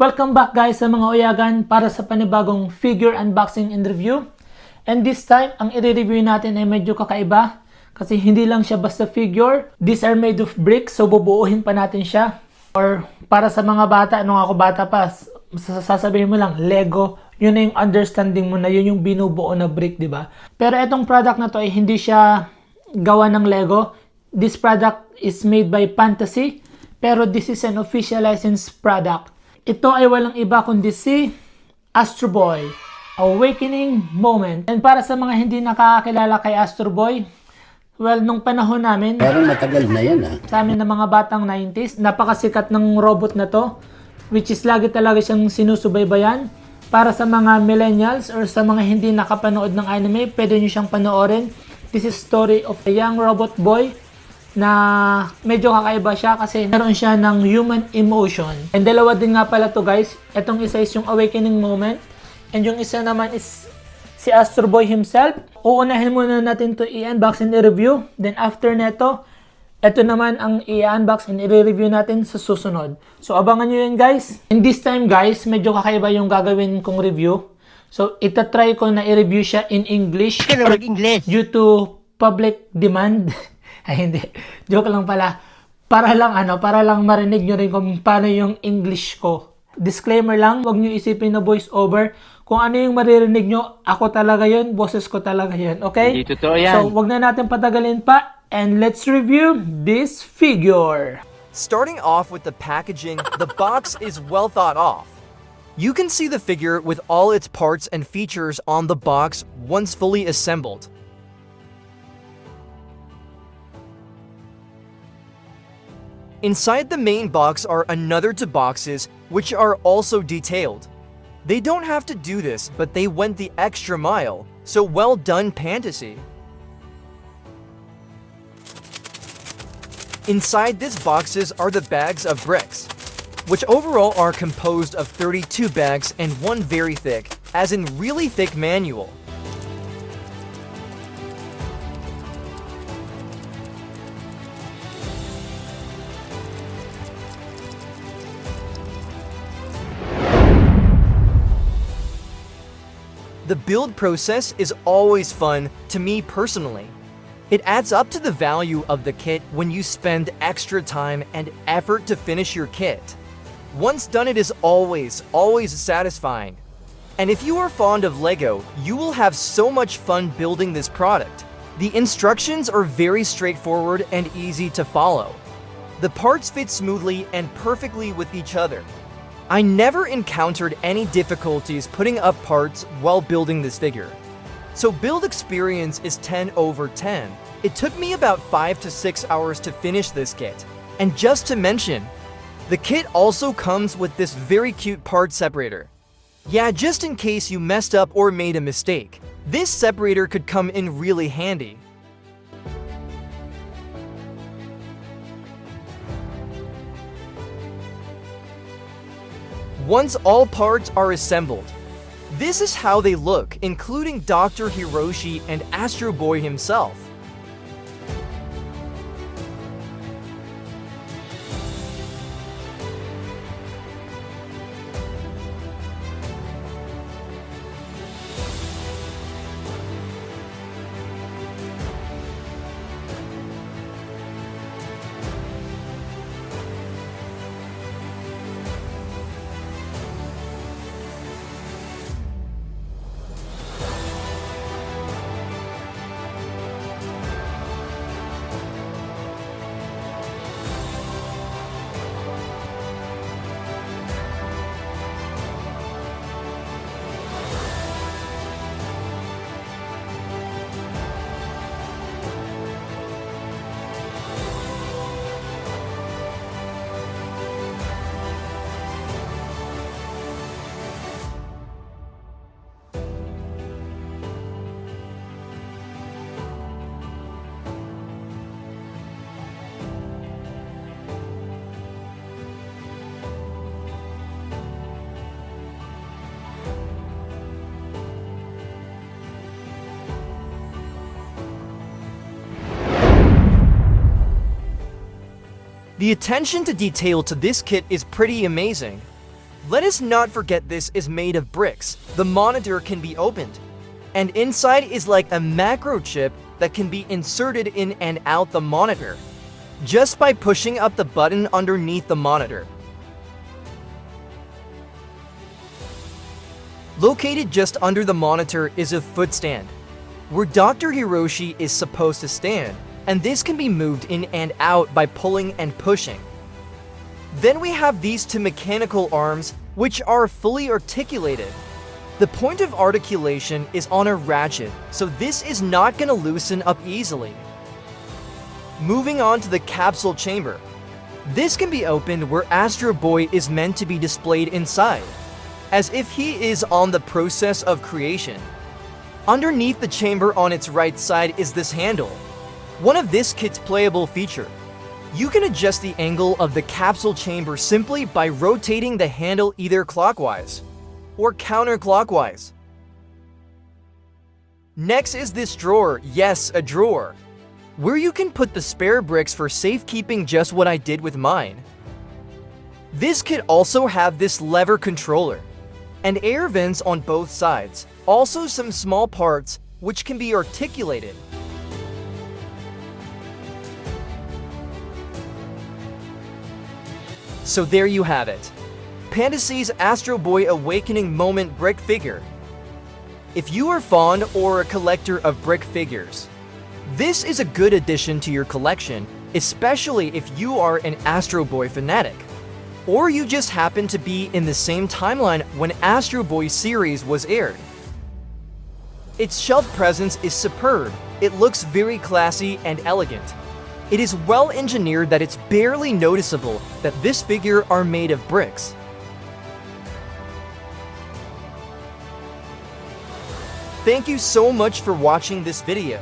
Welcome back guys sa mga uyagan para sa panibagong figure unboxing and review. And this time, ang i-review natin ay medyo kakaiba kasi hindi lang siya basta figure. These are made of bricks, so bubuuhin pa natin siya. Or para sa mga bata, nung ako bata pa, sasabihin mo lang, Lego. Yun na yung understanding mo na yun yung binubuo na brick, di ba? Pero itong product na to ay hindi siya gawa ng Lego. This product is made by Pantasy, pero this is an official licensed product. Ito ay walang iba kundi si Astro Boy Awakening Moment. And para sa mga hindi nakakilala kay Astro Boy, well, nung panahon namin, parang matagal na yan sa amin ng mga batang 90s, napakasikat ng robot na to, which is lagi talaga siyang sinusubaybayan. Para sa mga millennials or sa mga hindi nakapanood ng anime, pwede nyo siyang panoorin. This is story of a young robot boy na medyo kakaiba siya kasi meron siya ng human emotion. And dalawa din nga pala to guys. Itong isa is yung Awakening Moment and yung isa naman is si Astro Boy himself. Uunahin muna natin to i-unbox and i-review. Then after neto, ito naman ang i-unbox and i-review natin sa susunod. So abangan nyo yun guys. And this time guys, medyo kakaiba yung gagawin kong review. So itatry ko na i-review siya in English due to public demand. Ay hindi, joke lang pala. Para lang marinig nyo rin kung paano yung English ko. Disclaimer lang, huwag nyo isipin na voice over. Kung ano yung maririnig nyo, ako talaga yun, boses ko talaga yun, okay? Hindi totoo yan. So, huwag na natin patagalin pa, and let's review this figure. Starting off with the packaging, the box is well thought of. You can see the figure with all its parts and features on the box once fully assembled. Inside the main box are another two boxes which are also detailed. They don't have to do this, but they went the extra mile, so well done, Pantasy. Inside these boxes are the bags of bricks, which overall are composed of 32 bags and one very thick, as in really thick manual. The build process is always fun to me personally. It adds up to the value of the kit when you spend extra time and effort to finish your kit. Once done, it is always satisfying. And if you are fond of Lego, you will have so much fun building this product. The instructions are very straightforward and easy to follow. The parts fit smoothly and perfectly with each other. I never encountered any difficulties putting up parts while building this figure. So build experience is 10 over 10. It took me about 5 to 6 hours to finish this kit. And just to mention, the kit also comes with this very cute part separator. Yeah, just in case you messed up or made a mistake, this separator could come in really handy. Once all parts are assembled, this is how they look, including Dr. Hiroshi and Astro Boy himself. The attention to detail to this kit is pretty amazing. Let us not forget this is made of bricks. The monitor can be opened. And inside is like a macro chip that can be inserted in and out the monitor, just by pushing up the button underneath the monitor. Located just under the monitor is a footstand, where Dr. Hiroshi is supposed to stand, and this can be moved in and out by pulling and pushing. Then we have these two mechanical arms, which are fully articulated. The point of articulation is on a ratchet, so this is not going to loosen up easily. Moving on to the capsule chamber. This can be opened where Astro Boy is meant to be displayed inside, as if he is on the process of creation. Underneath the chamber on its right side is this handle, one of this kit's playable feature. You can adjust the angle of the capsule chamber simply by rotating the handle either clockwise or counterclockwise. Next is this drawer, yes, a drawer, where you can put the spare bricks for safekeeping, just what I did with mine. This kit also have this lever controller and air vents on both sides, also some small parts which can be articulated. So there you have it. Pantasy's Astro Boy Awakening Moment brick figure. If you are fond or a collector of brick figures, this is a good addition to your collection, especially if you are an Astro Boy fanatic, or you just happen to be in the same timeline when Astro Boy series was aired. Its shelf presence is superb. It looks very classy and elegant. It is well engineered that it's barely noticeable that this figure are made of bricks. Thank you so much for watching this video.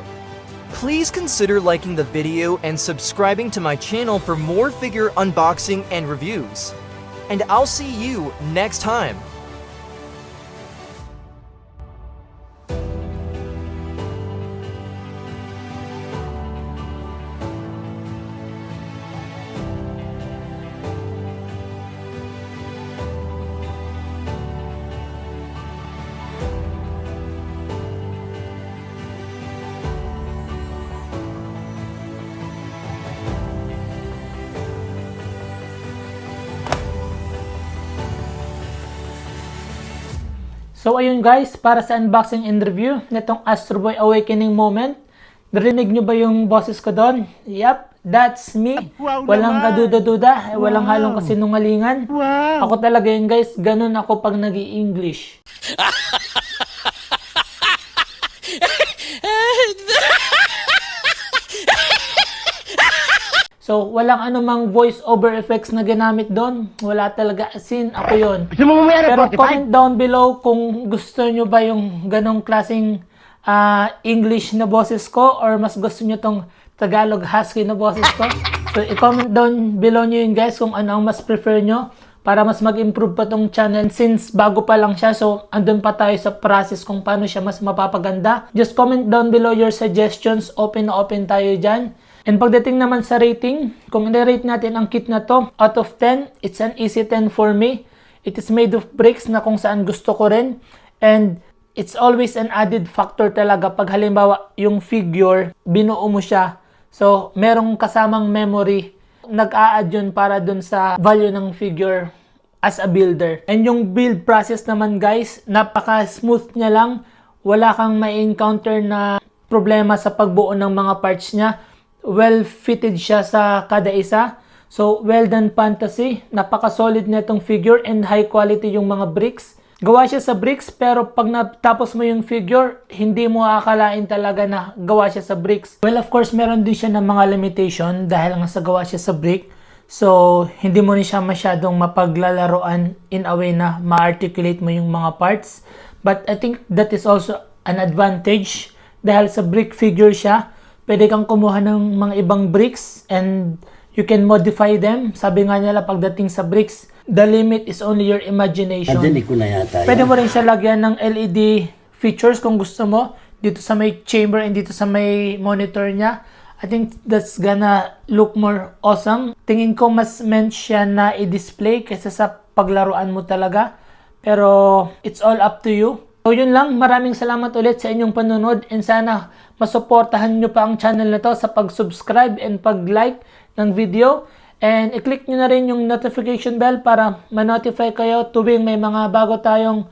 Please consider liking the video and subscribing to my channel for more figure unboxing and reviews. And I'll see you next time. So ayun guys, para sa unboxing and review nitong Astro Boy Awakening moment. Narinig nyo ba yung boses ko doon? Yup, that's me. Wow, walang naman. kaduda-duda, walang Wow. halong kasinungalingan. Wow! Ako talaga yun guys, ganun ako pag nag-i-English. So, walang anumang voice over effects na ginamit doon. Wala talaga. As in, ako yun. Gusto mo mamaya Pero 45? comment down below kung gusto nyo ba yung ganong klaseng English na boses ko or mas gusto nyo tong Tagalog husky na boses ko. So, i-comment down below nyo yun guys kung ano ang mas prefer nyo para mas mag-improve pa tong channel since bago pa lang siya. So, andun pa tayo sa process kung paano siya mas mapapaganda. Just comment down below your suggestions. Open na open tayo dyan. And pagdating naman sa rating, kung i-rate natin ang kit na to, out of 10, it's an easy 10 for me. It is made of bricks na kung saan gusto ko rin. And it's always an added factor talaga pag halimbawa yung figure, binuo mo siya. So, merong kasamang memory, nag-a-add yun para dun sa value ng figure as a builder. And yung build process naman guys, napaka-smooth niya lang. Wala kang ma-encounter na problema sa pagbuo ng mga parts niya. Well fitted siya sa kada isa. So, well done Pantasy. Napaka-solid na itong figure and high quality yung mga bricks. Gawa siya sa bricks pero pag natapos mo yung figure, hindi mo akalain talaga na gawa siya sa bricks. Well, of course, meron din siya ng mga limitation dahil nga sa gawa siya sa brick. So, hindi mo rin siya masyadong mapaglalaroan in a way na ma-articulate mo yung mga parts. But I think that is also an advantage dahil sa brick figure siya. Pwede kang kumuha ng mga ibang bricks and you can modify them. Sabi nga nila pagdating sa bricks, the limit is only your imagination. Nadinig ko na yata. Pwede mo rin siya lagyan ng LED features kung gusto mo. Dito sa may chamber and dito sa may monitor niya. I think that's gonna look more awesome. Tingin ko mas meant siya na i-display kaysa sa paglaruan mo talaga. Pero it's all up to you. So yun lang, maraming salamat ulit sa inyong panunod and sana masuportahan nyo pa ang channel na to sa pag-subscribe and pag-like ng video. And i-click nyo na rin yung notification bell para ma-notify kayo tuwing may mga bago tayong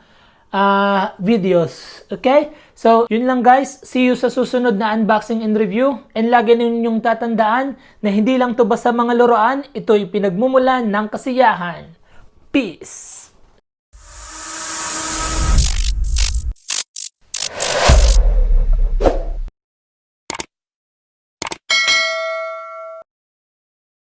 videos. Okay? So, yun lang guys. See you sa susunod na unboxing and review. And lagi ninyong tatandaan na hindi lang to basta mga laruan, ito'y pinagmumulan ng kasiyahan. Peace!